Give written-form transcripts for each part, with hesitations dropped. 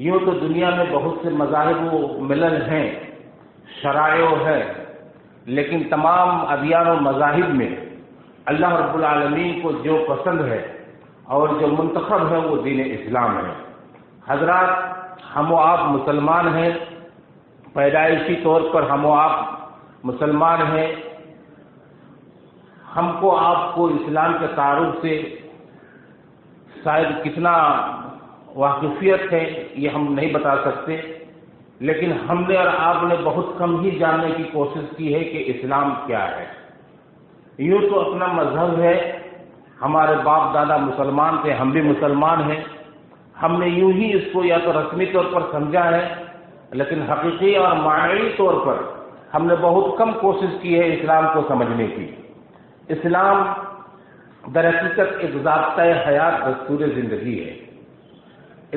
یوں تو دنیا میں بہت سے مذاہب و ملل ہیں، شرائع ہے، لیکن تمام ادیان و مذاہب میں اللہ رب العالمین کو جو پسند ہے اور جو منتخب ہے وہ دین اسلام ہے۔ حضرات، ہم و آپ مسلمان ہیں، پیدائشی طور پر ہم و آپ مسلمان ہیں۔ ہم کو آپ کو اسلام کے تعارف سے شاید کتنا واقفیت ہے یہ ہم نہیں بتا سکتے، لیکن ہم نے اور آپ نے بہت کم ہی جاننے کی کوشش کی ہے کہ اسلام کیا ہے۔ یوں تو اپنا مذہب ہے، ہمارے باپ دادا مسلمان تھے، ہم بھی مسلمان ہیں، ہم نے یوں ہی اس کو یا تو رسمی طور پر سمجھا ہے، لیکن حقیقی اور معنوی طور پر ہم نے بہت کم کوشش کی ہے اسلام کو سمجھنے کی۔ اسلام در حقیقت ایک ضابطۂ حیات دستور زندگی ہے۔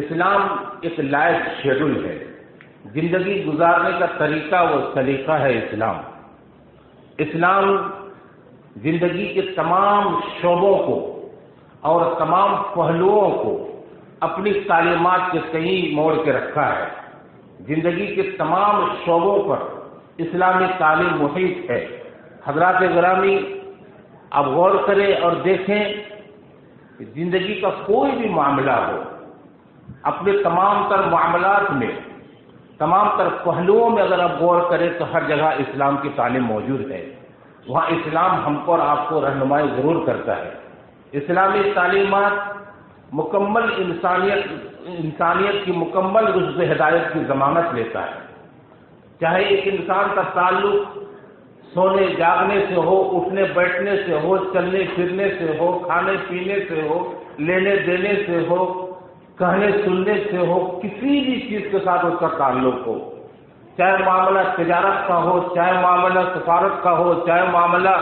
اسلام ایک لائف شیڈول ہے، زندگی گزارنے کا طریقہ و سلیقہ ہے اسلام۔ اسلام زندگی کے تمام شعبوں کو اور تمام پہلوؤں کو اپنی تعلیمات کے تئیں موڑ کے رکھا ہے۔ زندگی کے تمام شعبوں پر اسلامی تعلیم محیط ہے۔ حضرات گرامی، آپ غور کریں اور دیکھیں کہ زندگی کا کوئی بھی معاملہ ہو، اپنے تمام تر معاملات میں، تمام تر پہلوؤں میں اگر آپ غور کریں تو ہر جگہ اسلام کی تعلیم موجود ہے۔ وہاں اسلام ہم کو اور آپ کو رہنمائی ضرور کرتا ہے۔ اسلامی تعلیمات مکمل انسانیت کی مکمل رشد ہدایت کی ضمانت لیتا ہے۔ چاہے ایک انسان کا تعلق سونے جاگنے سے ہو، اٹھنے بیٹھنے سے ہو، چلنے پھرنے سے ہو، کھانے پینے سے ہو، لینے دینے سے ہو، کہنے سننے سے ہو، کسی بھی چیز کے ساتھ اس کا تعلق ہو، چاہے معاملہ تجارت کا ہو، چاہے معاملہ سفارت کا ہو، چاہے معاملہ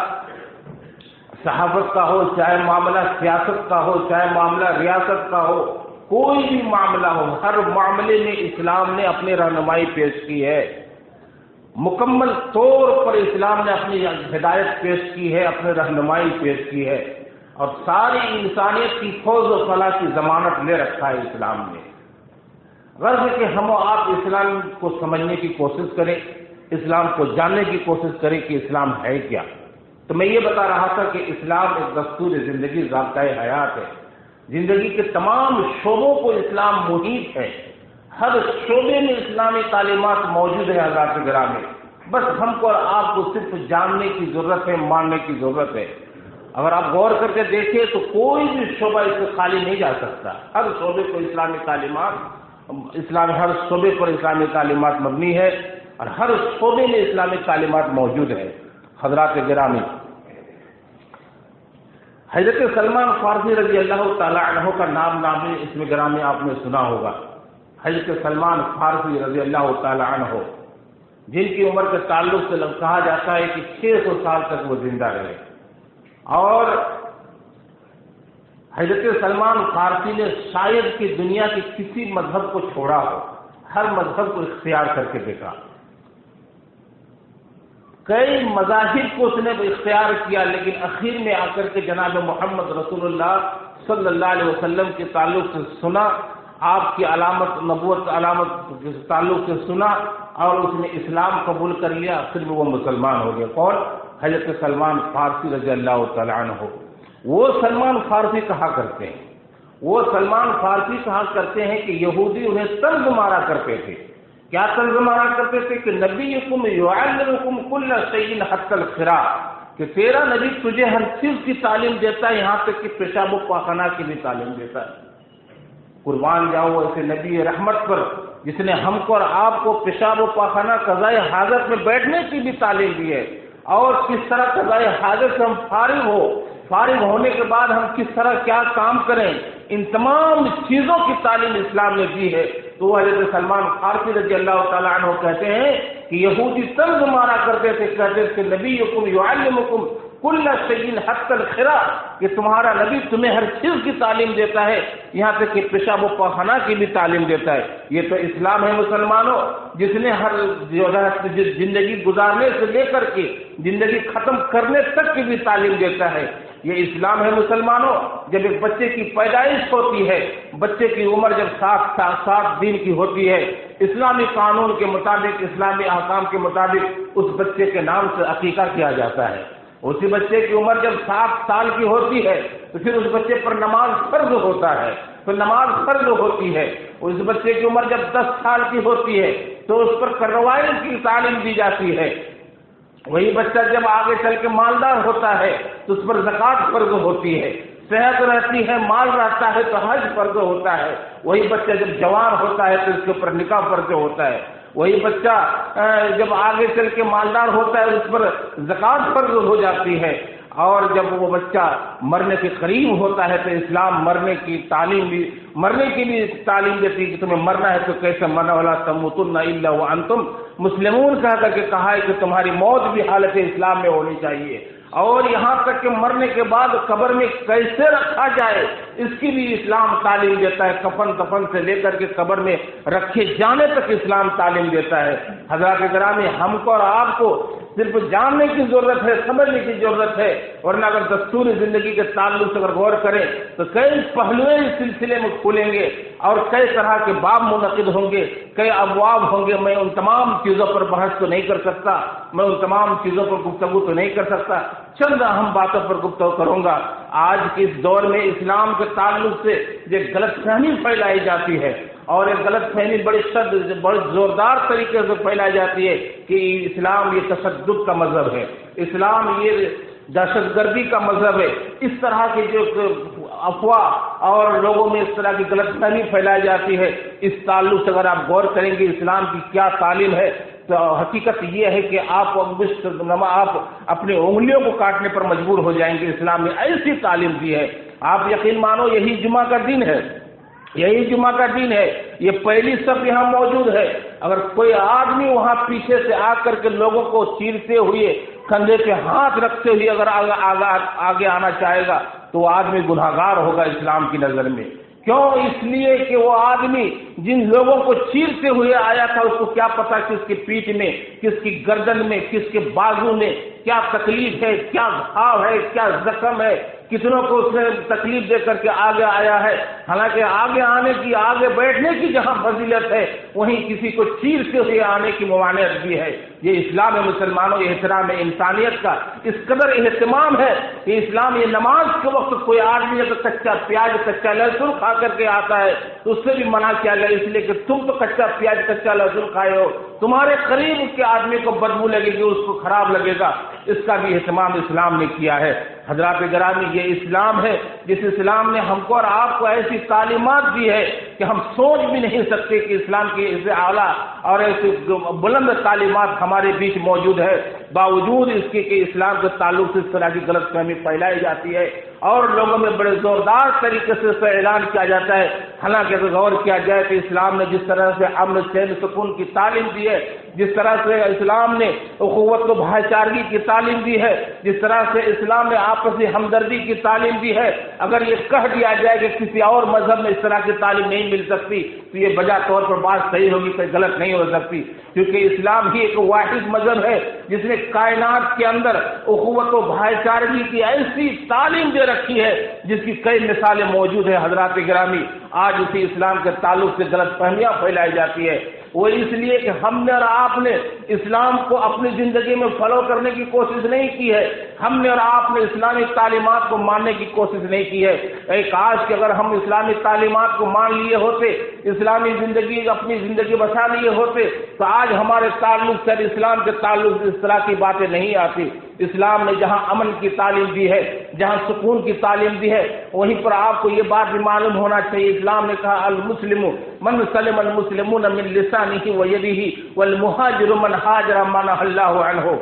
صحافت کا ہو، چاہے معاملہ سیاست کا ہو، چاہے معاملہ ریاست کا ہو، کوئی بھی معاملہ ہو، ہر معاملے میں اسلام نے اپنی رہنمائی پیش کی ہے۔ مکمل طور پر اسلام نے اپنی ہدایت پیش کی ہے، اپنی رہنمائی پیش کی ہے، اور ساری انسانیت کی فوز و فلاح کی ضمانت لے رکھا ہے اسلام نے۔ غرض ہے کہ ہم و آپ اسلام کو سمجھنے کی کوشش کریں، اسلام کو جاننے کی کوشش کریں کہ اسلام ہے کیا۔ تو میں یہ بتا رہا تھا کہ اسلام ایک دستور زندگی، ضابطۂ حیات ہے۔ زندگی کے تمام شعبوں کو اسلام محیط ہے، ہر شعبے میں اسلامی تعلیمات موجود ہیں حضرات گرامی۔ بس ہم کو اور آپ کو صرف جاننے کی ضرورت ہے، ماننے کی ضرورت ہے۔ اگر آپ غور کر کے دیکھیں تو کوئی بھی شعبہ اس سے خالی نہیں جا سکتا۔ ہر شعبے کو اسلامی تعلیمات، ہر شعبے پر اسلامی تعلیمات مبنی ہے، اور ہر شعبے میں اسلامی تعلیمات موجود ہے۔ حضرات گرامی، حضرت سلمان فارسی رضی اللہ تعالیٰ عنہ کا نام اس میں گرامی آپ نے سنا ہوگا۔ حضرت سلمان فارسی رضی اللہ تعالیٰ عنہ، جن کی عمر کے تعلق سے کہا جاتا ہے کہ 600 سال تک وہ زندہ رہے، اور حضرت سلمان فارسی نے شاید کہ دنیا کے کسی مذہب کو چھوڑا ہو، ہر مذہب کو اختیار کر کے دیکھا۔ کئی مذاہب کو اس نے اختیار کیا، لیکن اخیر میں آ کر کے جناب محمد رسول اللہ صلی اللہ علیہ وسلم کے تعلق سے سنا، آپ کی علامت نبوت علامت کے تعلق سے سنا، اور اس نے اسلام قبول کر لیا، پھر وہ مسلمان ہو گیا۔ کون؟ حضرت سلمان فارسی رضی اللہ تعالیٰ عنہ۔ وہ سلمان فارسی کہا کرتے ہیں، وہ سلمان فارسی کہا کرتے ہیں کہ یہودی انہیں طنز مارا کرتے تھے۔ کیا طنز مارا کرتے تھے؟ کہ نبیکم یعلمکم کل شیء حتی الخراء، کہ تیرا نبی تجھے ہر چیز کی تعلیم دیتا ہے، یہاں تک کہ پیشاب و پاخانہ کی بھی تعلیم دیتا ہے۔ قربان جاؤ ایسے نبی رحمت پر، جس نے ہم کو اور آپ کو پیشاب و پاخانہ قضائے حاجت میں بیٹھنے کی بھی تعلیم دی ہے، اور کس طرح قضائے حاجت سے ہم فارغ ہونے کے بعد ہم کس طرح کیا کام کریں، ان تمام چیزوں کی تعلیم اسلام نے دی ہے۔ تو حضرت سلمان فارسی رضی اللہ تعالیٰ عنہ کہتے ہیں کہ یہودی طنز مارا کرتے تھے، کہتے تھے نبیکم یعلمکم کل شیء حتی الخرا، کہ تمہارا نبی تمہیں ہر چیز کی تعلیم دیتا ہے، یہاں تک کہ پیشاب و پاخانہ کی بھی تعلیم دیتا ہے۔ یہ تو اسلام ہے مسلمانوں، جس نے ہر زندگی گزارنے سے لے کر کے زندگی ختم کرنے تک کی بھی تعلیم دیتا ہے۔ یہ اسلام ہے مسلمانوں۔ جب ایک بچے کی پیدائش ہوتی ہے، بچے کی عمر جب 7 دن کی ہوتی ہے، اسلامی قانون کے مطابق، اسلامی احکام کے مطابق اس بچے کے نام سے عقیقہ کیا جاتا ہے۔ اسی بچے کی عمر جب 7 سال کی ہوتی ہے تو پھر اس بچے پر نماز فرض ہوتا ہے، تو نماز فرض ہوتی ہے۔ اس بچے کی عمر جب 10 سال کی ہوتی ہے تو اس پر قربانی کی تعلیم دی جاتی ہے۔ وہی بچہ جب آگے چل کے مالدار ہوتا ہے تو اس پر زکوٰۃ فرض ہوتی ہے، صحت رہتی ہے، مال رہتا ہے تو حج فرض ہوتا ہے۔ وہی بچہ جب جوان ہوتا ہے تو اس کے اوپر نکاح فرض ہوتا ہے۔ وہی بچہ جب آگے چل کے مالدار ہوتا ہے اس پر زکوٰۃ فرض ہو جاتی ہے۔ اور جب وہ بچہ مرنے کے قریب ہوتا ہے تو اسلام مرنے کی بھی تعلیم دیتی ہے کہ تمہیں مرنا ہے تو کیسے مرنا، ولا تموتن الا وانتم مسلمون کہہ کر کے کہا ہے کہ تمہاری موت بھی حالت اسلام میں ہونی چاہیے۔ اور یہاں تک کہ مرنے کے بعد قبر میں کیسے رکھا جائے اس کی بھی اسلام تعلیم دیتا ہے۔ کفن سے لے کر کے قبر میں رکھے جانے تک اسلام تعلیم دیتا ہے۔ حضرات گرامی، ہم کو اور آپ کو صرف جاننے کی ضرورت ہے، سمجھنے کی ضرورت ہے، ورنہ اگر دستوری زندگی کے تعلق سے اگر غور کریں تو کئی پہلو اس سلسلے میں کھلیں گے اور کئی طرح کے باب منعقد ہوں گے، کئی ابواب ہوں گے۔ میں ان تمام چیزوں پر بحث تو نہیں کر سکتا، میں ان تمام چیزوں پر گفتگو تو نہیں کر سکتا، چند اہم باتوں پر گفتگو کروں گا۔ آج کے اس دور میں اسلام کے تعلق سے یہ غلط فہمی پھیلائی جاتی ہے، اور یہ غلط فہمی بڑی زوردار طریقے سے پھیلائی جاتی ہے کہ اسلام یہ تشدد کا مذہب ہے، اسلام یہ دہشت گردی کا مذہب ہے۔ اس طرح کی جو افواہ اور لوگوں میں اس طرح کی غلط فہمی پھیلائی جاتی ہے، اس تعلق سے اگر آپ غور کریں گے اسلام کی کیا تعلیم ہے تو حقیقت یہ ہے کہ آپ اپنی انگلیوں کو کاٹنے پر مجبور ہو جائیں گے۔ اسلام نے ایسی تعلیم دی ہے، آپ یقین مانو یہی جمعہ کا دن ہے، یہی جمعہ کا دن ہے، یہ پہلی صف یہاں موجود ہے۔ اگر کوئی آدمی وہاں پیچھے سے آ کر کے لوگوں کو چیرتے ہوئے، کندھے پہ ہاتھ رکھتے ہوئے اگر آگے آنا چاہے گا تو وہ آدمی گناہگار ہوگا اسلام کی نظر میں۔ کیوں؟ اس لیے کہ وہ آدمی جن لوگوں کو چیرتے ہوئے آیا تھا اس کو کیا پتا کس کی پیٹھ میں، کس کی گردن میں، کس کے بازو میں کیا تکلیف ہے، کیا گھاؤ ہے، کیا زخم ہے، کتنوں کو اس نے تکلیف دے کر کے آگے آیا ہے۔ حالانکہ آگے آنے کی، آگے بیٹھنے کی جہاں فضیلت ہے وہیں کسی کو چیرتے ہوئے آنے کی ممانعت بھی ہے۔ یہ اسلام ہے مسلمانوں، احترام انسانیت کا اس قدر اہتمام ہے کہ اسلام یہ نماز کے وقت کوئی آدمی اگر کچا پیاز، کچا لہسن کھا کر کے آتا ہے تو اس سے بھی منع کیا گیا، اس لیے کہ تم تو کچا پیاز، کچا لہسن کھائے ہو، تمہارے قریب کے آدمی کو بدبو لگے گی، اس کو خراب لگے گا، اس کا بھی اہتمام اسلام نے کیا ہے۔ حضرات گرامی، یہ اسلام ہے جس اسلام نے ہم کو اور آپ کو ایسی تعلیمات دی ہے کہ ہم سوچ بھی نہیں سکتے کہ اسلام کی اس سے اعلیٰ اور ایسی بلند تعلیمات ہمارے بیچ موجود ہے، باوجود اس کے کہ اسلام کے تعلق سے اس طرح کی غلط فہمی پھیلائی جاتی ہے اور لوگوں میں بڑے زوردار طریقے سے اس کا اعلان کیا جاتا ہے۔ حالانکہ اگر غور کیا جائے تو اسلام نے جس طرح سے امن، چین، سکون کی تعلیم دی ہے، جس طرح سے اسلام نے اخوت و بھائی چارگی کی تعلیم دی ہے، جس طرح سے اسلام نے آپسی ہمدردی کی تعلیم دی ہے، اگر یہ کہہ دیا جائے کہ کسی اور مذہب میں اس طرح کی تعلیم نہیں مل سکتی تو یہ بجا طور پر بات صحیح ہوگی، کوئی غلط نہیں ہو سکتی، کیونکہ اسلام ہی ایک واحد مذہب ہے جس نے کائنات کے اندر اخوت و بھائی چارگی کی ایسی تعلیم دے رکھی ہے جس کی کئی مثالیں موجود ہیں۔ حضرات گرامی، آج اسی اسلام کے تعلق سے غلط فہمیاں پھیلائی جاتی ہے، وہ اس لیے کہ ہم نے اور آپ نے اسلام کو اپنی زندگی میں فالو کرنے کی کوشش نہیں کی ہے، ہم نے اور آپ نے اسلامی تعلیمات کو ماننے کی کوشش نہیں کی ہے۔ کاش کہ اگر ہم اسلامی تعلیمات کو مان لیے ہوتے، اسلامی زندگی، اپنی زندگی بچا لیے ہوتے تو آج ہمارے تعلق سے اسلام کے تعلق سے اس طرح کی باتیں نہیں آتی۔ اسلام نے جہاں امن کی تعلیم دی ہے، جہاں سکون کی تعلیم دی ہے، وہیں پر آپ کو یہ بات بھی معلوم ہونا چاہیے، اسلام نے کہا المسلم من سلم المسلمون من لسانه ويده والمهاجر من هاجر ما نهى الله عنه۔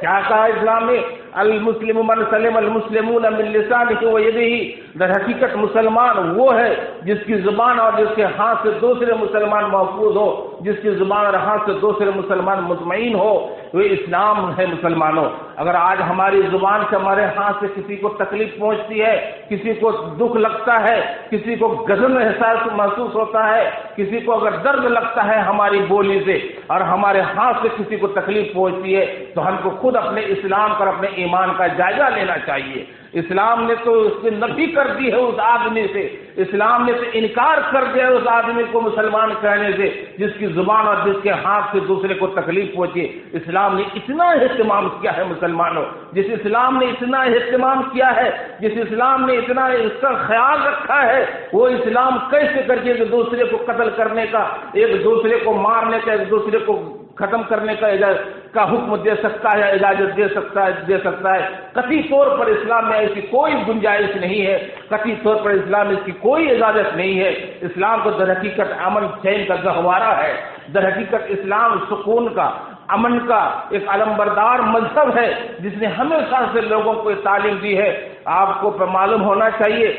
کیا کہا اسلام نے؟ المسلم من سلم المسلمون من لسانه ويده، در حقیقت مسلمان وہ ہے جس کی زبان اور جس کے ہاتھ سے دوسرے مسلمان محفوظ ہو، جس کی زبان اور ہاتھ سے دوسرے مسلمان مطمئن ہو، وہ اسلام ہے مسلمانوں۔ اگر آج ہماری زبان سے ہمارے ہاتھ سے کسی کو تکلیف پہنچتی ہے، کسی کو دکھ لگتا ہے، کسی کو غضب احساس محسوس ہوتا ہے، کسی کو اگر درد لگتا ہے ہماری بولی سے، اور ہمارے ہاتھ سے کسی کو تکلیف پہنچتی ہے، تو ہم کو خود اپنے اسلام پر اپنے ایمان کا جائزہ لینا چاہیے۔ اسلام نے تو اس کی نفی کر دی ہے اس آدمی سے، اسلام نے تو انکار کر دیا اس آدمی کو مسلمان کہنے سے جس کی زبان اور جس کے ہاتھ سے دوسرے کو تکلیف پہنچے۔ اسلام نے اتنا اہتمام کیا ہے مسلمانوں، جس اسلام نے اتنا اہتمام کیا ہے، جس اسلام نے اتنا اس کا خیال رکھا ہے، وہ اسلام کیسے کر کے دوسرے کو قتل کرنے کا، ایک دوسرے کو مارنے کا، ایک دوسرے کو ختم کرنے کا حکم دے سکتا ہے، اجازت دے سکتا ہے۔ قطعی طور پر اسلام میں ایسی کوئی گنجائش نہیں ہے، قطعی طور پر اسلام میں اس کی کوئی اجازت نہیں ہے۔ اسلام تو در حقیقت امن چین کا گہوارہ ہے، در حقیقت اسلام سکون کا، امن کا ایک علمبردار مذہب ہے جس نے ہمیشہ سے لوگوں کو تعلیم دی ہے۔ آپ کو معلوم ہونا چاہیے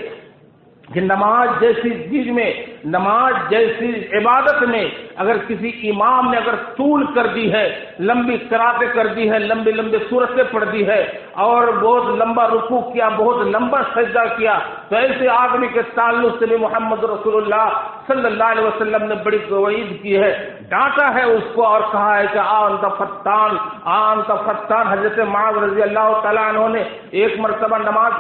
کہ نماز جیسی چیز میں، نماز جیسی عبادت میں اگر کسی امام نے اگر طول کر دی ہے، لمبی قراتیں کر دی ہے، لمبی لمبی سورتیں پڑھ دی ہے اور بہت لمبا رکوع کیا، بہت لمبا سجدہ کیا، تو ایسے آدمی کے تعلق سے بھی محمد رسول اللہ صلی اللہ علیہ وسلم نے بڑی توعید کی ہے، ڈانٹا ہے اس کو اور کہا ہے کہ انت فتان۔ حضرت معاذ رضی اللہ تعالیٰ عنہ نے ایک مرتبہ نماز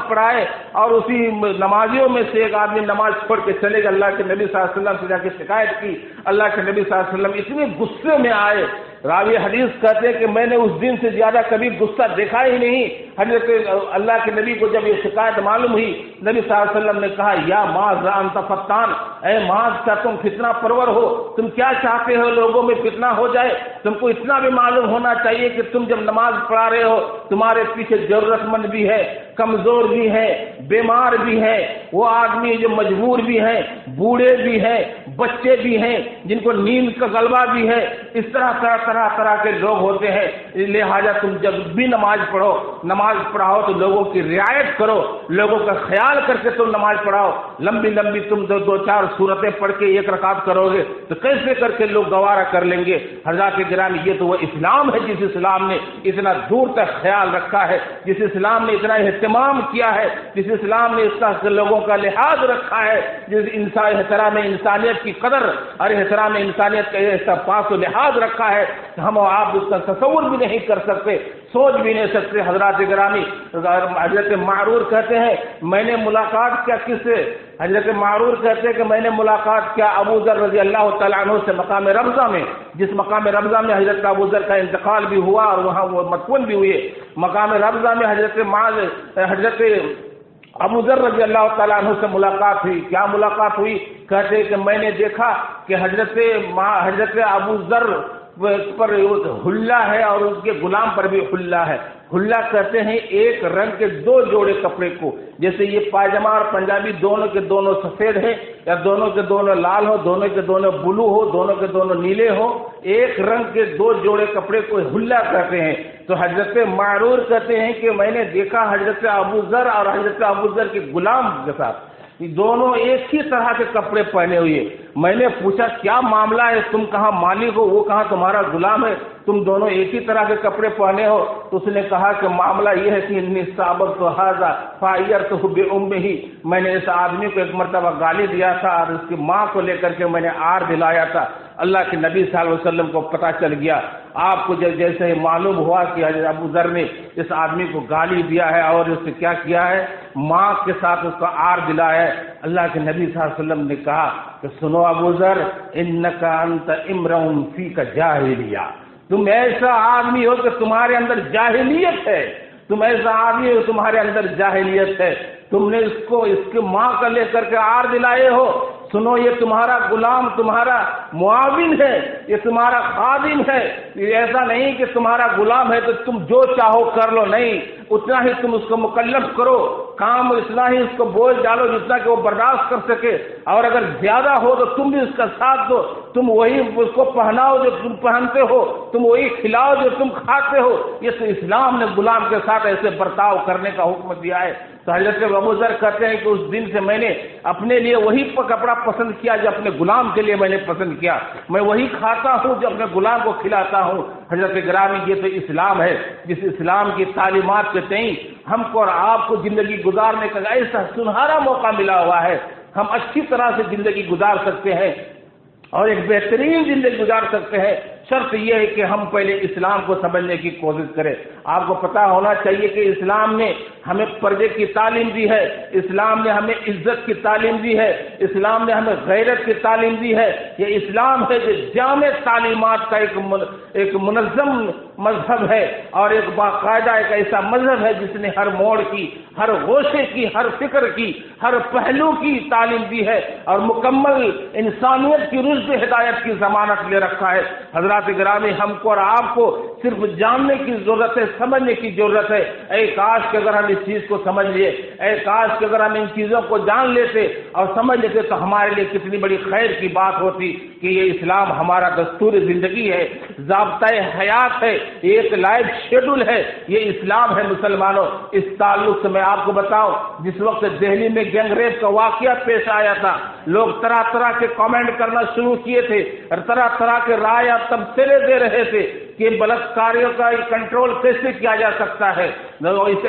پڑھائے اور اسی نمازیوں میں سے ایک آدمی نماز چھوڑ کے چلے گا، اللہ کے نبی صلی اللہ علیہ وسلم سے جا کے شکایت کی، اللہ کے نبی صلی اللہ علیہ وسلم اتنے غصے میں آئے، راوی حدیث کہتے ہیں کہ میں نے اس دن سے زیادہ کبھی غصہ دیکھا ہی نہیں۔ حضرت اللہ کے نبی کو جب یہ شکایت معلوم ہوئی، نبی صلی اللہ علیہ وسلم نے کہا یا معاذ انت فتان، اے معاذ کیا تم فتنہ پرور ہو، تم کیا چاہتے ہو لوگوں میں فتنہ ہو جائے؟ تم کو اتنا بھی معلوم ہونا چاہیے کہ تم جب نماز پڑھا رہے ہو تمہارے پیچھے ضرورت مند بھی ہے، کمزور بھی ہے، بیمار بھی ہے، وہ آدمی جو مجبور بھی ہیں، بوڑھے بھی ہیں، بچے بھی ہیں، جن کو نیند کا غلبہ بھی ہے، اس طرح کے لوگ ہوتے ہیں۔ لہٰذا تم جب بھی نماز پڑھاؤ تو لوگوں کی رعایت کرو، لوگوں کا خیال کر کے تم نماز پڑھاؤ۔ لمبی تم دو چار سورتیں پڑھ کے ایک رکعت کرو گے تو کیسے کر کے لوگ گوارا کر لیں گے؟ حضرات گرامی، یہ تو وہ اسلام ہے جس اسلام نے اتنا دور تک خیال رکھا ہے، جس اسلام نے اتنا اہتمام کیا ہے، جس اسلام نے اس کا لوگوں کا لحاظ رکھا ہے، جس احترام انسانیت کی قدر اور احترام انسانیت کا ایسا پاس و لحاظ رکھا ہے کہ ہم اور آپ اس کا تصور بھی نہیں کر سکتے، سوچ بھی نہیں سکتے۔ حضرات گرامی، حضرت معرور کہتے ہیں میں نے ملاقات کیا کس سے؟ حضرت معرور کہتے ہیں کہ میں نے ملاقات کیا ابو ذر رضی اللہ تعالیٰ عنہ سے مقام ربضہ میں، جس مقام ربضہ میں حضرت ابو ذر کا انتقال بھی ہوا اور وہاں وہ مدفون بھی ہوئے۔ مقام ربضہ میں حضرت ابو ذر رضی اللہ تعالیٰ عنہ سے ملاقات ہوئی۔ کیا ملاقات ہوئی؟ کہتے ہیں کہ میں نے دیکھا کہ حضرت ابو ذر پر حلہ ہے اور اس کے غلام پر بھی حلہ ہے۔ حلہ کہتے ہیں ایک رنگ کے دو جوڑے کپڑے کو، جیسے یہ پاجامہ اور پنجابی دونوں کے دونوں سفید ہیں یا دونوں کے دونوں لال ہو، دونوں کے دونوں بلو ہو، دونوں کے دونوں نیلے ہو، ایک رنگ کے دو جوڑے کپڑے کو حلہ کہتے ہیں۔ تو حضرت معرور کہتے ہیں کہ میں نے دیکھا حضرت ابو ذر اور حضرت ابو ذر کے غلام کے ساتھ دونوں ایک ہی طرح کے کپڑے پہنے ہوئے۔ میں نے پوچھا کیا معاملہ ہے، تم کہاں مالک ہو، وہ کہاں تمہارا غلام ہے، تم دونوں ایک ہی طرح کے کپڑے پہنے ہو؟ تو اس نے کہا کہ معاملہ یہ ہے کہ انی صابرت ھذا فعیرتہ بامہ، میں نے اس آدمی کو ایک مرتبہ گالی دیا تھا اور اس کی ماں کو لے کر کے میں نے آر دلایا تھا۔ اللہ کے نبی صلی اللہ علیہ وسلم کو پتہ چل گیا، آپ کو جیسے ہی معلوم ہوا کہ حضرت ابو ذر نے اس آدمی کو گالی دیا ہے اور اس سے کیا کیا ہے، ماں کے ساتھ اس کا آر دلایا ہے، اللہ کے نبی صلی اللہ علیہ وسلم نے کہا کہ سنو ابو ذر، انک انت امرؤ فیک جاہلیہ، تم ایسا آدمی ہو کہ تمہارے اندر جاہلیت ہے، تم ایسا آدمی ہو تمہارے اندر جاہلیت ہے، تم نے اس کی ماں کا لے کر کے آر دلائے ہو۔ سنو، یہ تمہارا غلام تمہارا معاون ہے، یہ تمہارا خادم ہے، یہ ایسا نہیں کہ تمہارا غلام ہے تو تم جو چاہو کر لو، نہیں، اتنا ہی تم اس کو مکلف کرو، کام اتنا ہی اس کو بوجھ ڈالو جتنا کہ وہ برداشت کر سکے، اور اگر زیادہ ہو تو تم بھی اس کا ساتھ دو، تم وہی اس کو پہناؤ جو تم پہنتے ہو، تم وہی کھلاؤ جو تم کھاتے ہو۔ یہ تو اسلام نے غلام کے ساتھ ایسے برتاؤ کرنے کا حکم دیا ہے۔ تو حضرت ابو ذر کہتے ہیں کہ اس دن سے میں نے اپنے لیے وہی کپڑا پسند کیا جو اپنے غلام کے لیے میں نے پسند کیا، میں وہی کھاتا ہوں جو اپنے غلام کو کھلاتا ہوں۔ حضرت گرامی، یہ تو اسلام ہے جس اسلام کی تعلیمات کے تئیں ہم کو اور آپ کو زندگی گزارنے کا ایسا سنہرا موقع ملا ہوا ہے، ہم اچھی طرح سے زندگی گزار سکتے ہیں اور ایک بہترین زندگی گزار سکتے ہیں۔ شرط یہ ہے کہ ہم پہلے اسلام کو سمجھنے کی کوشش کریں۔ آپ کو پتہ ہونا چاہیے کہ اسلام نے ہمیں پردے کی تعلیم دی ہے، اسلام نے ہمیں عزت کی تعلیم دی ہے، اسلام نے ہمیں غیرت کی تعلیم دی ہے۔ یہ اسلام ہے جو جامع تعلیمات کا ایک منظم مذہب ہے اور ایک باقاعدہ ایک ایسا مذہب ہے جس نے ہر موڑ کی، ہر گوشے کی، ہر فکر کی، ہر پہلو کی تعلیم دی ہے اور مکمل انسانیت کی رشد ہدایت کی ضمانت لے رکھا ہے۔ حضرات گرامی، ہم کو اور آپ کو صرف جاننے کی ضرورت ہے، سمجھنے کی ضرورت ہے۔ اے کاش کہ اگر ہم اس چیز کو سمجھ لیے، اے کاش کہ اگر ہم ان چیزوں کو جان لیتے اور سمجھ لیتے تو ہمارے لیے کتنی بڑی خیر کی بات ہوتی کہ یہ اسلام ہمارا دستور زندگی ہے، ضابطۂ حیات ہے، ایک لائف شیڈول ہے، یہ اسلام ہے۔ مسلمانوں، اس تعلق سے میں آپ کو بتاؤں، جس وقت دہلی میں گینگ ریپ کا واقعہ پیش آیا تھا، لوگ طرح طرح کے کامنٹ کرنا شروع کیے تھے اور طرح طرح کے رائے تبصرے دے رہے تھے کہ بلاکاریوں کا کنٹرول کیسے کیا جا سکتا ہے،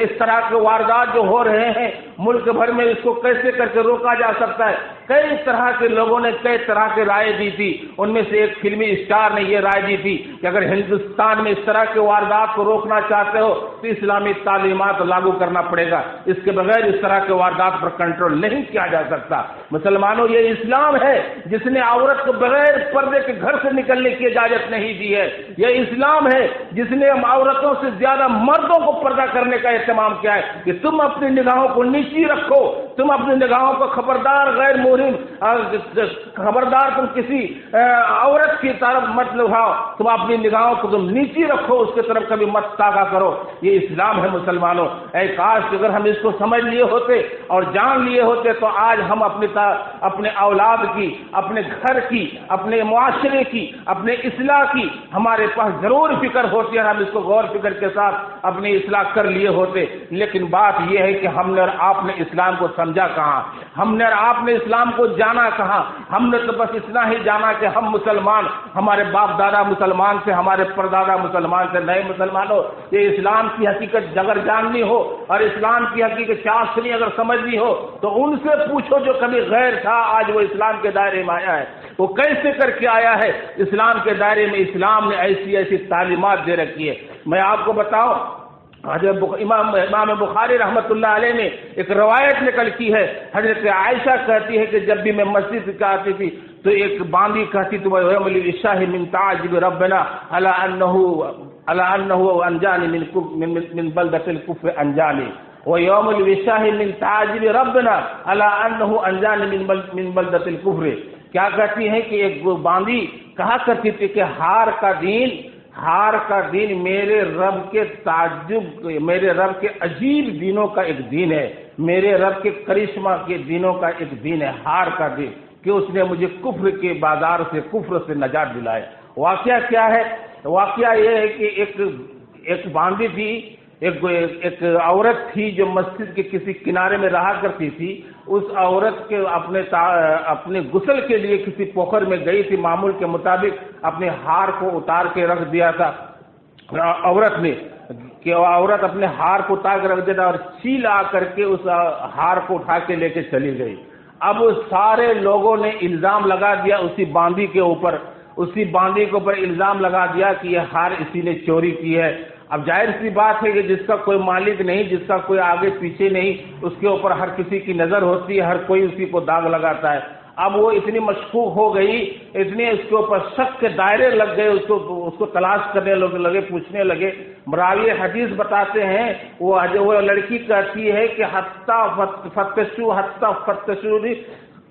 اس طرح کے واردات جو ہو رہے ہیں ملک بھر میں اس کو کیسے کر کے روکا جا سکتا ہے۔ کئی طرح کے لوگوں نے کئی طرح کی رائے دی تھی، ان میں سے ایک فلمی اسٹار نے یہ رائے دی تھی کہ اگر ہندوستان میں اس طرح کے واردات کو روکنا چاہتے ہو تو اسلامی تعلیمات لاگو کرنا پڑے گا، اس کے بغیر اس طرح کے واردات پر کنٹرول نہیں کیا جا سکتا۔ مسلمانوں، یہ اسلام ہے جس نے عورت کو بغیر پردے کے گھر سے نکلنے کی اجازت نہیں دی ہے، یہ اسلام ہے جس نے عورتوں سے زیادہ مردوں کو پردہ کرنے کا اہتمام کیا ہے کہ تم اپنی نگاہوں کو نیچی رکھو، تم اپنی نگاہوں کو خبردار غیر محرم خبردار تم کسی عورت کی طرف مت لگاؤ، تم اپنی نگاہوں کو تم نیچی رکھو، اس کی طرف کبھی مت تاکا کرو۔ یہ اسلام ہے مسلمانوں۔ اے کاش اگر ہم اس کو سمجھ لیے ہوتے اور جان لیے ہوتے تو آج ہم اپنے اولاد کی، اپنے گھر کی، اپنے معاشرے کی، اپنے اصلاح کی ہمارے پاس ضرور فکر ہوتی ہے، ہم اس کو غور فکر کے ساتھ اپنی اصلاح کر لیے ہوتے۔ لیکن بات یہ ہے کہ ہم نے اور آپ نے اسلام کو سمجھا کہاں، ہم نے اور آپ نے اسلام کو جانا کہاں؟ ہم نے تو بس اتنا ہی جانا کہ ہم مسلمان، ہمارے باپ دادا مسلمان سے، ہمارے پردادا مسلمان سے۔ نئے مسلمانوں، یہ اسلام کی حقیقت اگر جاننی ہو اور اسلام کی حقیقت چاشنی اگر سمجھنی ہو تو ان سے پوچھو جو کبھی غیر تھا آج وہ اسلام کے دائرے میں آیا ہے، وہ کیسے کر کے آیا ہے اسلام کے دائرے میں۔ اسلام نے ایسی ایسی تعلیمات دے رکھی ہے۔ میں آپ کو بتاؤں، امام بخاری رحمۃ اللہ علیہ نے ایک روایت نقل کی ہے، حضرت عائشہ کہتی ہے کہ جب بھی میں مسجد کا آتی تھی تو ایک باندھی کہتی تو یوم العشاء من تعجب ربنا الا انه انجاني من بلدة الكفر انجاني ويوم العشاء من تعجب ربنا الا انه انجاني من بلدة الكفر۔ کیا کہتی ہے کہ ایک باندھی کہا کرتی تھی کہ ہار کا دین میرے رب کے تعجب، میرے رب کے عجیب دینوں کا ایک دین ہے، میرے رب کے کرشمہ کے دینوں کا ایک دین ہے ہار کا دین، کہ اس نے مجھے کفر کے بازار سے، کفر سے نجات دلائے۔ واقعہ کیا ہے؟ واقعہ یہ ہے کہ ایک باندھی تھی، ایک عورت تھی جو مسجد کے کسی کنارے میں رہا کرتی تھی۔ اس عورت کے اپنے غسل کے لیے کسی پوکھر میں گئی تھی، معمول کے مطابق اپنے ہار کو اتار کے رکھ دیا تھا عورت نے، کہ عورت اپنے ہار کو اتار کے رکھ دیتا اور چیل آ کر کے اس ہار کو اٹھا کے لے کے چلی گئی۔ اب سارے لوگوں نے الزام لگا دیا اسی باندھی کے اوپر الزام لگا دیا کہ یہ ہار اسی نے چوری کی ہے۔ اب ظاہر سی بات ہے کہ جس کا کوئی مالک نہیں، جس کا کوئی آگے پیچھے نہیں، اس کے اوپر ہر کسی کی نظر ہوتی ہے، ہر کوئی اسی کو داغ لگاتا ہے۔ اب وہ اتنی مشکوک ہو گئی، اتنے اس کے اوپر شک کے دائرے لگ گئے، اس کو تلاش کرنے لگے، پوچھنے لگے۔ راوی حدیث بتاتے ہیں وہ لڑکی کہتی ہے کہ حتی فتشو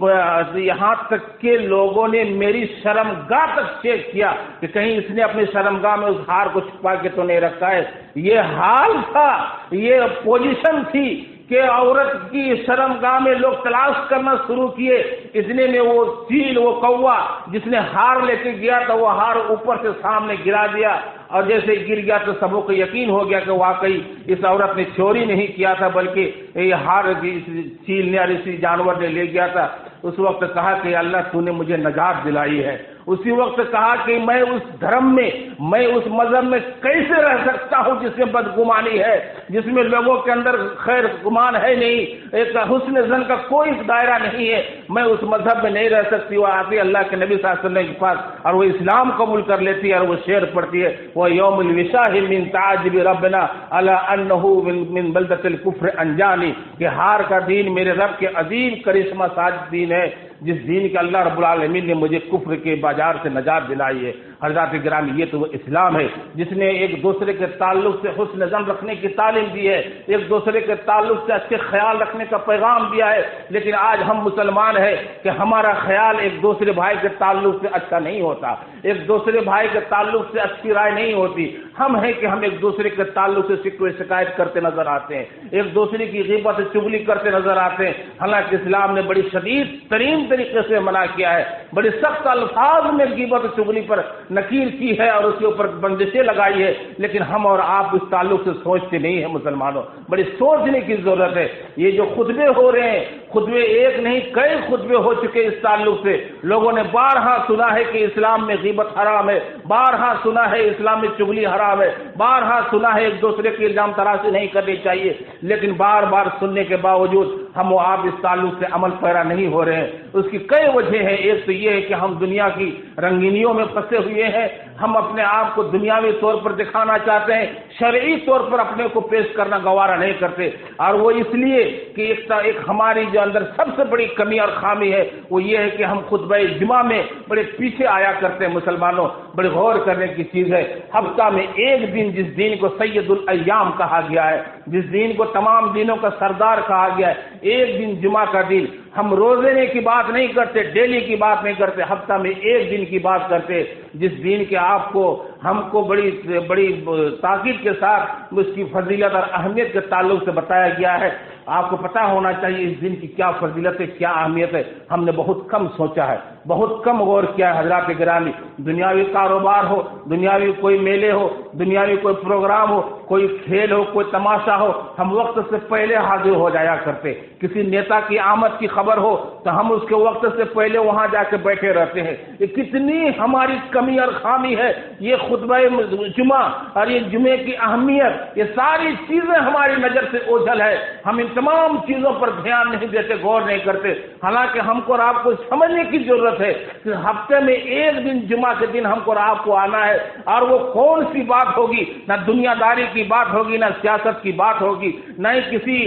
یہاں تک کہ لوگوں نے میری شرمگاہ تک چیک کیا کہ کہیں اس نے اپنی شرمگاہ میں اس ہار کو چھپا کے تو نہیں رکھا ہے۔ یہ حال تھا، یہ پوزیشن تھی کہ عورت کی شرمگاہ میں لوگ تلاش کرنا شروع کیے۔ اتنے میں وہ چیل، وہ کوا جس نے ہار لے کے گیا تھا، وہ ہار اوپر سے سامنے گرا دیا، اور جیسے گر گیا تو سبوں کو یقین ہو گیا کہ واقعی اس عورت نے چوری نہیں کیا تھا بلکہ یہ ہار چیل نے اور اسی جانور نے لے گیا تھا۔ اس وقت کہا کہ اللہ تو نے مجھے نجات دلائی ہے۔ اسی وقت کہا کہ میں اس دھرم میں، میں اس مذہب میں کیسے رہ سکتا ہوں جس میں بدگمانی ہے، جس میں لوگوں کے اندر خیر گمان ہے نہیں، ایک حسن ظن کا کوئی دائرہ نہیں ہے، میں اس مذہب میں نہیں رہ سکتی۔ وہ آتی اللہ کے نبی صلی اللہ علیہ وسلم کے پاس اور وہ اسلام قبول کر لیتی ہے، اور وہ شعر پڑھتی ہے، وہ یوم الوشاہ من تعجب ربنا علی انہ من بلدۃ الکفر انجانی، کہ ہار کا دین میرے رب کے عظیم کرشمہ ساز دین ہے، جس دین کے اللہ رب العالمین نے مجھے کفر کے بازار سے نجات دلائی ہے۔ حضرات گرامی، یہ تو وہ اسلام ہے جس نے ایک دوسرے کے تعلق سے حسن ظن رکھنے کی تعلیم دی ہے، ایک دوسرے کے تعلق سے اچھے خیال رکھنے کا پیغام دیا ہے۔ لیکن آج ہم مسلمان ہیں کہ ہمارا خیال ایک دوسرے بھائی کے تعلق سے اچھا نہیں ہوتا، ایک دوسرے بھائی کے تعلق سے اچھی رائے نہیں ہوتی۔ ہم ہیں کہ ہم ایک دوسرے کے تعلق سے شکوے شکایت کرتے نظر آتے ہیں، ایک دوسرے کی غیبت چغلی کرتے نظر آتے ہیں، حالانکہ اسلام نے بڑی شدید ترین طریقے سے منع کیا ہے، بڑی سخت الفاظ میں غیبت چغلی پر نکیر کی ہے اور اس کے اوپر بندشیں لگائی ہے، لیکن ہم اور آپ اس تعلق سے سوچتے نہیں ہیں۔ مسلمانوں، بڑی سوچنے کی ضرورت ہے۔ یہ جو خطبے ہو رہے ہیں، خطبے ایک نہیں کئی خطبے ہو چکے اس تعلق سے، لوگوں نے بارہا سنا ہے کہ اسلام میں غیبت حرام ہے، بارہا سنا ہے اسلام میں چغلی حرام ہے، بارہا سنا ہے ایک دوسرے کی الزام تراشی نہیں کرنی چاہیے، لیکن بار بار سننے کے باوجود ہم و آپ اس تعلق سے عمل پیرا نہیں ہو رہے ہیں۔ اس کی کئی وجہ ہیں۔ ایک تو یہ ہے کہ ہم دنیا کی رنگینیوں میں پھنسے ہوئے ہیں، ہم اپنے آپ کو دنیاوی طور پر دکھانا چاہتے ہیں، شرعی طور پر اپنے کو پیش کرنا گوارا نہیں کرتے، اور وہ اس لیے کہ ایک ہماری جو اندر سب سے بڑی کمی اور خامی ہے وہ یہ ہے کہ ہم خطبہ جمعہ میں بڑے پیچھے آیا کرتے ہیں۔ مسلمانوں، بڑے غور کرنے کی چیز ہے، ہفتہ میں ایک دن جس دین کو سید الایام کہا گیا ہے، جس دین کو تمام دینوں کا سردار کہا گیا ہے، ایک دن جمعہ کا دن، ہم روزے کی بات نہیں کرتے، ڈیلی کی بات نہیں کرتے، ہفتہ میں ایک دن کی بات کرتے، جس دین کے آپ کو ہم کو بڑی تاکید کے ساتھ اس کی فضیلت اور اہمیت کے تعلق سے بتایا گیا ہے۔ آپ کو پتہ ہونا چاہیے اس دن کی کیا فضیلت ہے، کیا اہمیت ہے۔ ہم نے بہت کم سوچا ہے، بہت کم غور کیا ہے۔ حضرات گرامی، دنیاوی کاروبار ہو، دنیاوی کوئی میلے ہو، دنیاوی کوئی پروگرام ہو، کوئی کھیل ہو، کوئی تماشا ہو، ہم وقت سے پہلے حاضر ہو جایا کرتے۔ کسی نیتا کی آمد کی خبر ہو تو ہم اس کے وقت سے پہلے وہاں جا کے بیٹھے رہتے ہیں۔ یہ کتنی ہماری کمی اور خامی ہے۔ یہ خطبہ جمعہ اور یہ جمعے کی اہمیت، یہ ساری چیزیں ہماری نظر سے اوجھل ہے۔ ہم ان تمام چیزوں پر دھیان نہیں دیتے، غور نہیں کرتے، حالانکہ ہم کو اور آپ کو سمجھنے کی ضرورت ہے کہ ہفتے میں ایک دن جمعہ کے دن ہم کو اور آپ کو آنا ہے، اور وہ کون سی بات ہوگی؟ نہ دنیا داری کی بات ہوگی، نہ سیاست کی بات ہوگی، نہ ہی کسی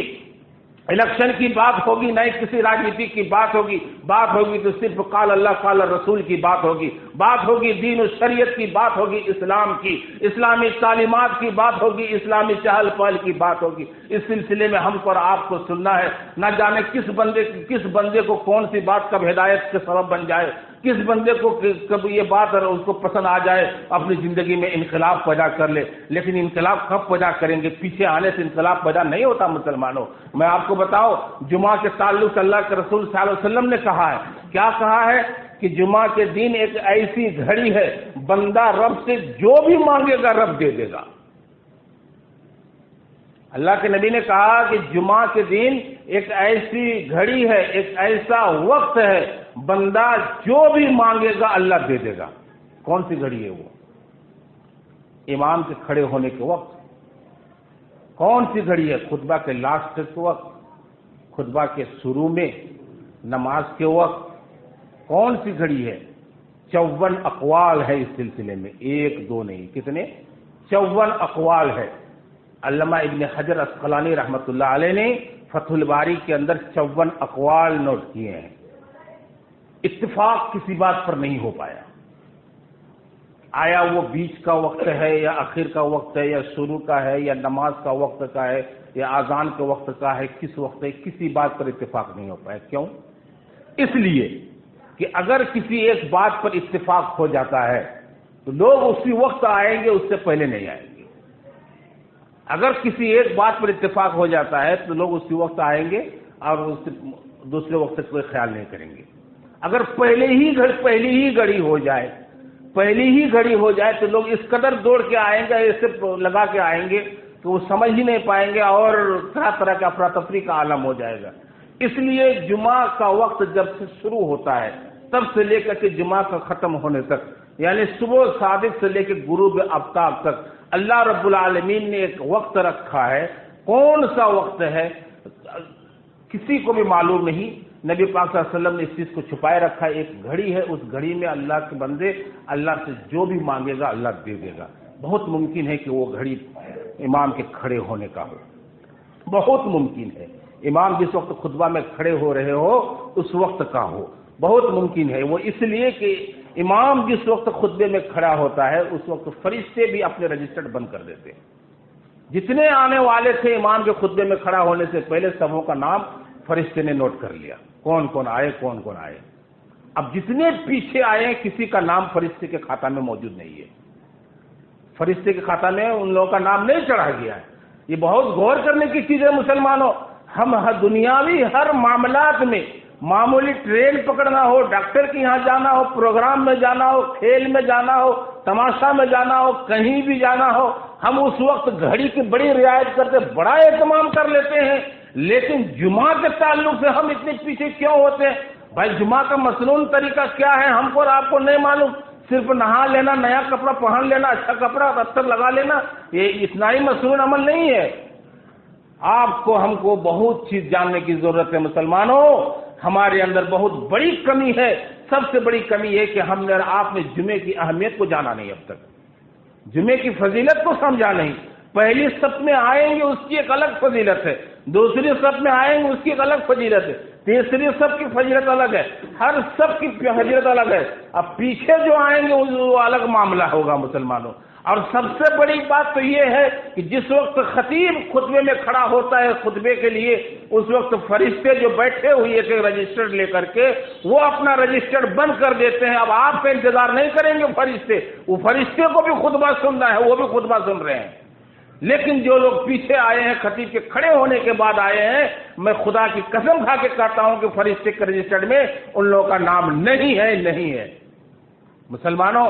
الیکشن کی بات ہوگی، نہ ہی کسی راجنیتی کی بات ہوگی۔ بات ہوگی تو صرف قال اللہ قال رسول کی بات ہوگی، بات ہوگی دین و شریعت کی بات ہوگی، اسلام کی، اسلامی تعلیمات کی بات ہوگی، اسلامی چہل پہل کی بات ہوگی۔ اس سلسلے میں ہم کو اور آپ کو سننا ہے، نہ جانے کس بندے کو کون سی بات کب ہدایت کے سبب بن جائے، کس بندے کو کب یہ بات اور اس کو پسند آ جائے، اپنی زندگی میں انقلاب پیدا کر لے۔ لیکن انقلاب کب پیدا کریں گے؟ پیچھے آنے سے انقلاب پیدا نہیں ہوتا۔ مسلمانوں، میں آپ کو بتاؤ، جمعہ کے تعلق سے اللہ کے رسول صلی اللہ علیہ وسلم نے کہا ہے، کیا کہا ہے کہ جمعہ کے دن ایک ایسی گھڑی ہے، بندہ رب سے جو بھی مانگے گا رب دے دے گا۔ اللہ کے نبی نے کہا کہ جمعہ کے دن ایک ایسی گھڑی ہے، ایک ایسا وقت ہے، بندہ جو بھی مانگے گا اللہ دے دے گا۔ کون سی گھڑی ہے وہ؟ امام کے کھڑے ہونے کے وقت۔ کون سی گھڑی ہے؟ خطبہ کے لاسٹ کے وقت، خطبہ کے شروع میں، نماز کے وقت۔ کون سی گھڑی ہے؟ 54 اقوال ہے اس سلسلے میں، ایک دو نہیں، کتنے؟ 54 اقوال ہے۔ علامہ ابن حجر عسقلانی رحمۃ اللہ علیہ نے فتح الباری کے اندر 54 اقوال نوٹ کیے ہیں۔ اتفاق کسی بات پر نہیں ہو پایا، آیا وہ بیچ کا وقت ہے یا آخر کا وقت ہے یا شروع کا ہے یا نماز کا وقت کا ہے یا اذان کے وقت کا ہے، کس وقت ہے، کسی بات پر اتفاق نہیں ہو پایا۔ کیوں؟ اس لیے کہ اگر کسی ایک بات پر اتفاق ہو جاتا ہے تو لوگ اسی وقت آئیں گے، اس سے پہلے نہیں آئیں گے۔ اگر کسی ایک بات پر اتفاق ہو جاتا ہے تو لوگ اسی وقت آئیں گے اور اس سے دوسرے وقت سے کوئی خیال نہیں کریں گے۔ اگر پہلی ہی گھڑی ہو جائے تو لوگ اس قدر دوڑ کے آئیں گے، ایسے لگا کے آئیں گے کہ وہ سمجھ ہی نہیں پائیں گے اور طرح طرح کا افراتفری کا عالم ہو جائے گا۔ اس لیے جمعہ کا وقت جب سے شروع ہوتا ہے تب سے لے کر کے جمعہ کا ختم ہونے تک، یعنی صبح صادق سے لے کے غروب آفتاب تک اللہ رب العالمین نے ایک وقت رکھا ہے۔ کون سا وقت ہے کسی کو بھی معلوم نہیں، نبی پاک صلی اللہ علیہ وسلم نے اس چیز کو چھپائے رکھا ہے۔ ایک گھڑی ہے، اس گھڑی میں اللہ کے بندے اللہ سے جو بھی مانگے گا اللہ دے دے گا۔ بہت ممکن ہے کہ وہ گھڑی امام کے کھڑے ہونے کا ہو، بہت ممکن ہے امام جس وقت خطبہ میں کھڑے ہو رہے ہو اس وقت کا ہو، بہت ممکن ہے۔ وہ اس لیے کہ امام جس وقت خطبے میں کھڑا ہوتا ہے اس وقت فرشتے بھی اپنے رجسٹر بند کر دیتے ہیں۔ جتنے آنے والے تھے امام کے خطبے میں کھڑا ہونے سے پہلے سبوں کا نام فرشتے نے نوٹ کر لیا، کون کون آئے۔ اب جتنے پیچھے آئے کسی کا نام فرشتے کے کھاتہ میں موجود نہیں ہے، فرشتے کے کھاتہ میں ان لوگوں کا نام نہیں چڑھا گیا ہے۔ یہ بہت غور کرنے کی چیز ہے مسلمانوں۔ ہم دنیاوی ہر معاملات میں، معمولی ٹرین پکڑنا ہو، ڈاکٹر کے یہاں جانا ہو، پروگرام میں جانا ہو، کھیل میں جانا ہو، تماشا میں جانا ہو، کہیں بھی جانا ہو، ہم اس وقت گھڑی کی بڑی رعایت کرتے، بڑا اہتمام کر لیتے ہیں۔ لیکن جمعہ کے تعلق سے ہم اتنے پیچھے کیوں ہوتے ہیں؟ بھائی جمعہ کا مصنون طریقہ کیا ہے ہم کو اور آپ کو نہیں معلوم؟ صرف نہا لینا، نیا کپڑا پہن لینا، اچھا کپڑا عطر لگا لینا، یہ اتنا ہی مصنون عمل نہیں ہے۔ آپ کو ہم کو بہت چیز جاننے کی ضرورت ہے مسلمانوں۔ ہمارے اندر بہت بڑی کمی ہے، سب سے بڑی کمی ہے کہ ہم نے آپ نے جمعے کی اہمیت کو جانا نہیں، اب تک جمعے کی فضیلت کو سمجھا نہیں۔ پہلی صف میں آئیں گے اس کی ایک الگ فضیلت ہے، دوسری صف میں آئیں گے اس کی ایک الگ فضیلت ہے، تیسری صف کی فضیلت الگ ہے، ہر صف کی فضیلت الگ ہے۔ اب پیچھے جو آئیں گے وہ الگ معاملہ ہوگا مسلمانوں۔ اور سب سے بڑی بات تو یہ ہے کہ جس وقت خطیب خطبے میں کھڑا ہوتا ہے خطبے کے لیے، اس وقت فرشتے جو بیٹھے ہوئے تھے رجسٹر لے کر کے وہ اپنا رجسٹر بند کر دیتے ہیں۔ اب آپ کا انتظار نہیں کریں گے فرشتے، وہ فرشتے کو بھی خطبہ سننا ہے، وہ بھی خطبہ سن رہے ہیں۔ لیکن جو لوگ پیچھے آئے ہیں خطیب کے کھڑے ہونے کے بعد آئے ہیں، میں خدا کی قسم کھا کے کہتا ہوں کہ فرشتے کے رجسٹر میں ان لوگوں کا نام نہیں ہے۔ مسلمانوں،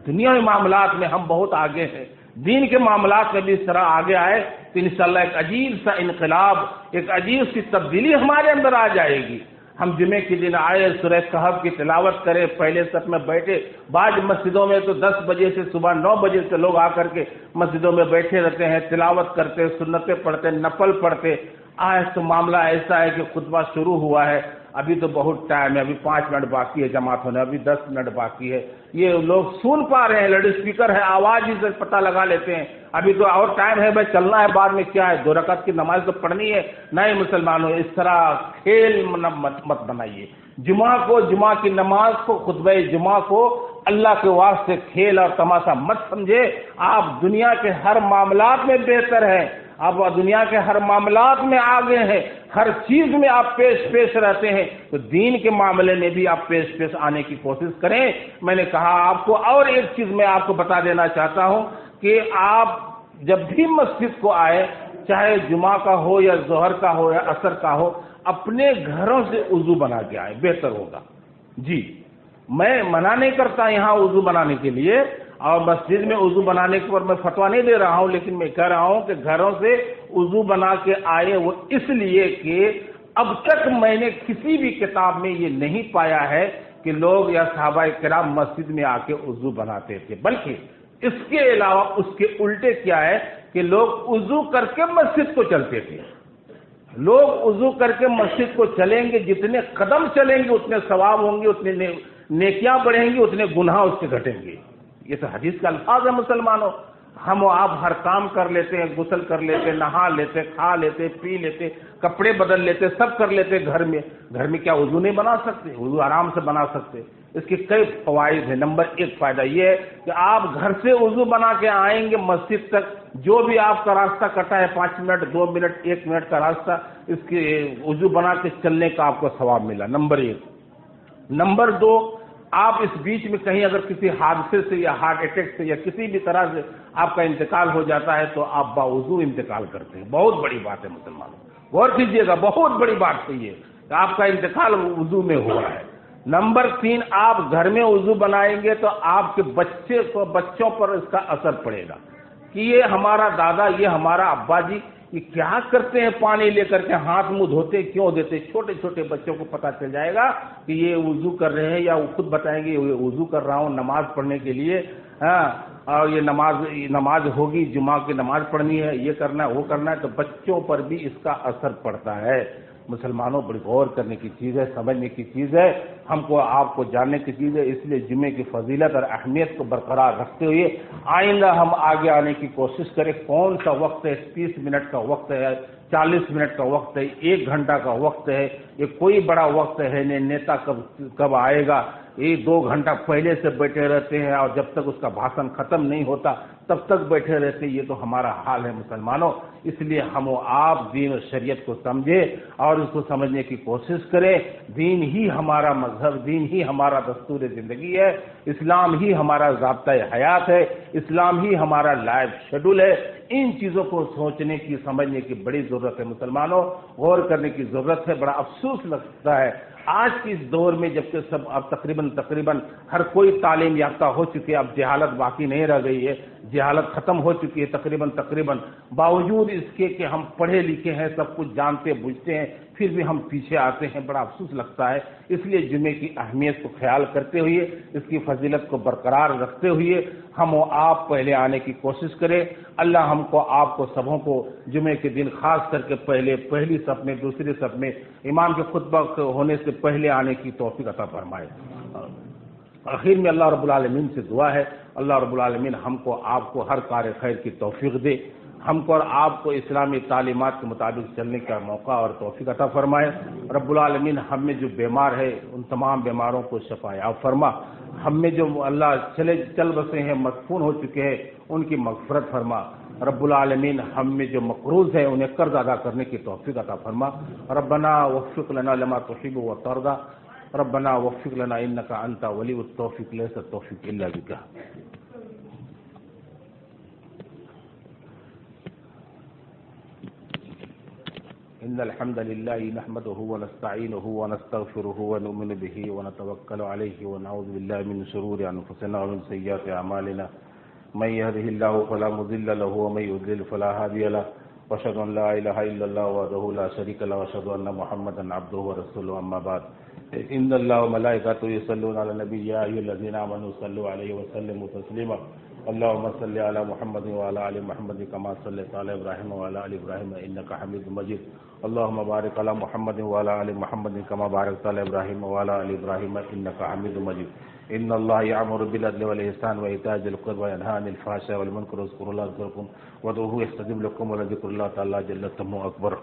دنیاوی معاملات میں ہم بہت آگے ہیں، دین کے معاملات میں بھی اس طرح آگے آئے تو انشاءاللہ ایک عجیب سا انقلاب، ایک عجیب سی تبدیلی ہمارے اندر آ جائے گی۔ ہم جمعے کے دن آئے، سورہ کہف کی تلاوت کرے، پہلے صف میں بیٹھے۔ بعض مسجدوں میں تو 10 بجے سے صبح 9 بجے سے لوگ آ کر کے مسجدوں میں بیٹھے رہتے ہیں، تلاوت کرتے، سنتیں پڑھتے، نفل پڑھتے۔ آج تو معاملہ ایسا ہے کہ خطبہ شروع ہوا ہے، ابھی تو بہت ٹائم ہے، ابھی 5 منٹ باقی ہے جماعت ہونے، ابھی 10 منٹ باقی ہے۔ یہ لوگ سن پا رہے ہیں، لاؤڈ اسپیکر ہے، آواز ہی سے پتہ لگا لیتے ہیں ابھی تو اور ٹائم ہے، بھائی چلنا ہے، بعد میں کیا ہے، 2 رکعت کی نماز تو پڑھنی ہے۔ نہیں مسلمانوں، اس طرح کھیل مت بنائیے۔ جمعہ کی نماز کو، خطبہ جمعہ کو اللہ کے واسطے کھیل اور تماشا مت سمجھے۔ آپ دنیا کے ہر معاملات میں بہتر ہیں، آپ دنیا کے ہر معاملات میں آگے ہیں، ہر چیز میں آپ پیش رہتے ہیں، تو دین کے معاملے میں بھی آپ پیش آنے کی کوشش کریں۔ میں نے کہا آپ کو، اور ایک چیز میں آپ کو بتا دینا چاہتا ہوں کہ آپ جب بھی مسجد کو آئے، چاہے جمعہ کا ہو یا ظہر کا ہو یا عصر کا ہو، اپنے گھروں سے وضو بنا کے آئے، بہتر ہوگا۔ جی، میں منع نہیں کرتا یہاں وضو بنانے کے لیے، اور مسجد میں وضو بنانے کے اوپر میں فتویٰ نہیں دے رہا ہوں، لیکن میں کہہ رہا ہوں کہ گھروں سے وضو بنا کے آئے، وہ اس لیے کہ اب تک میں نے کسی بھی کتاب میں یہ نہیں پایا ہے کہ لوگ یا صحابہ کرام مسجد میں آ کے وضو بناتے تھے، بلکہ اس کے علاوہ اس کے الٹے کیا ہے کہ لوگ وضو کر کے مسجد کو چلتے تھے۔ لوگ وضو کر کے مسجد کو چلیں گے، جتنے قدم چلیں گے اتنے ثواب ہوں گے، اتنے نیکیاں بڑھیں گی، اتنے گناہ اس سے گھٹیں گے۔ یہ تو حدیث کا الفاظ ہے مسلمانوں۔ ہم و آپ ہر کام کر لیتے ہیں، غسل کر لیتے، نہا لیتے، کھا لیتے، پی لیتے، کپڑے بدل لیتے، سب کر لیتے گھر میں کیا وضو نہیں بنا سکتے؟ وضو آرام سے بنا سکتے۔ اس کے کئی فوائد ہیں۔ نمبر 1 فائدہ یہ ہے کہ آپ گھر سے وضو بنا کے آئیں گے مسجد تک، جو بھی آپ کا راستہ کٹا ہے 5 منٹ 2 منٹ 1 منٹ کا راستہ، اس کے وضو بنا کے چلنے کا آپ کو ثواب ملا، نمبر 1۔ نمبر 2، آپ اس بیچ میں کہیں اگر کسی حادثے سے یا ہارٹ اٹیک سے یا کسی بھی طرح سے آپ کا انتقال ہو جاتا ہے تو آپ باوضو انتقال کرتے ہیں۔ بہت بڑی بات ہے مسلمانوں، غور کیجیے گا، بہت بڑی بات ہے یہ کہ آپ کا انتقال وضو میں ہوا ہے۔ نمبر 3، آپ گھر میں وضو بنائیں گے تو آپ کے بچوں پر اس کا اثر پڑے گا کہ یہ ہمارا دادا، یہ ہمارا ابا جی یہ کیا کرتے ہیں، پانی لے کر کے ہاتھ منہ دھوتے کیوں دیتے؟ چھوٹے چھوٹے بچوں کو پتہ چل جائے گا کہ یہ وضو کر رہے ہیں، یا وہ خود بتائیں گے یہ وضو کر رہا ہوں نماز پڑھنے کے لیے، ہاں، اور یہ نماز ہوگی، جمعہ کی نماز پڑھنی ہے، یہ کرنا ہے وہ کرنا ہے، تو بچوں پر بھی اس کا اثر پڑتا ہے۔ مسلمانوں بڑی غور کرنے کی چیز ہے، سمجھنے کی چیز ہے، ہم کو آپ کو جاننے کی چیز ہے۔ اس لیے جمعے کی فضیلت اور اہمیت کو برقرار رکھتے ہوئے آئندہ ہم آگے آنے کی کوشش کریں۔ کون سا وقت ہے؟ 30 منٹ کا وقت ہے، 40 منٹ کا وقت ہے، 1 گھنٹہ کا وقت ہے، یہ کوئی بڑا وقت ہے نہیں۔ نیتا کب آئے گا؟ یہ 2 گھنٹہ پہلے سے بیٹھے رہتے ہیں اور جب تک اس کا بھاشن ختم نہیں ہوتا تب تک بیٹھے رہتے ہیں۔ یہ تو ہمارا حال ہے مسلمانوں۔ اس لیے ہم و آپ دین و شریعت کو سمجھیں اور اس کو سمجھنے کی کوشش کریں۔ دین ہی ہمارا مذہب، دین ہی ہمارا دستور زندگی ہے، اسلام ہی ہمارا ضابطۂ حیات ہے، اسلام ہی ہمارا لائف شیڈول ہے۔ ان چیزوں کو سوچنے کی، سمجھنے کی بڑی ضرورت ہے مسلمانوں، غور کرنے کی ضرورت ہے۔ بڑا افسوس لگتا ہے آج کے اس دور میں، جبکہ سب اب تقریباً ہر کوئی تعلیم یافتہ ہو چکی ہے، اب جہالت باقی نہیں رہ گئی ہے، جہالت ختم ہو چکی ہے تقریباً، باوجود اس کے کہ ہم پڑھے لکھے ہیں، سب کچھ جانتے بوجھتے ہیں، پھر بھی ہم پیچھے آتے ہیں۔ بڑا افسوس لگتا ہے۔ اس لیے جمعے کی اہمیت کو خیال کرتے ہوئے، اس کی فضیلت کو برقرار رکھتے ہوئے ہم و آپ پہلے آنے کی کوشش کریں۔ اللہ ہم کو، آپ کو، سبوں کو جمعے کے دن خاص کر کے پہلی صف میں، دوسری صف میں، امام کے خطبہ ہونے سے پہلے آنے کی توفیق عطا فرمائے۔ آخر میں اللہ رب العالمین سے دعا ہے، اللہ رب العالمین ہم کو، آپ کو ہر کار خیر کی توفیق دے، ہم کو اور آپ کو اسلامی تعلیمات کے مطابق چلنے کا موقع اور توفیق عطا فرمائے۔ رب العالمین ہم میں جو بیمار ہے ان تمام بیماروں کو شفا یاب فرما، ہم میں جو اللہ چل بسے ہیں، مدفون ہو چکے ہیں، ان کی مغفرت فرما۔ رب العالمین ہم میں جو مقروض ہیں انہیں قرض ادا کرنے کی توفیق عطا فرما۔ ربنا وفق لنا لما تحب وترضى، ربنا وفق لنا انك انت ولي التوفيق ليس التوفيق الا بك۔ ان الحمد لله نحمده ونستعينه ونستغفره ونؤمن به ونتوكل عليه ونعوذ بالله من شرور انفسنا ومن سيئات اعمالنا، من يهده الله فلا مضل له ومن يضلل فلا هادي له، واشهد ان لا اله الا الله وحده لا شريك له، واشهد ان محمدا عبده ورسوله، اما بعد، ان الله وملائكته يصلون على النبي، يا ايها الذين امنوا صلوا عليه وسلموا تسليما، اللهم صل على محمد وعلى ال محمد كما صليت على ابراهيم وعلى ال ابراهيم انك حميد مجيد، اللهم بارك على محمد وعلى ال محمد كما باركت على ابراهيم وعلى ال ابراهيم انك حميد مجيد، ان الله يأمر بالعدل والاحسان وايتاء ذي القربى وينهى عن الفحشاء والمنكر واذكروا الله يذكركم وادعوه يستجب لكم ولذكر الله تعالى جل ثناؤه اكبر۔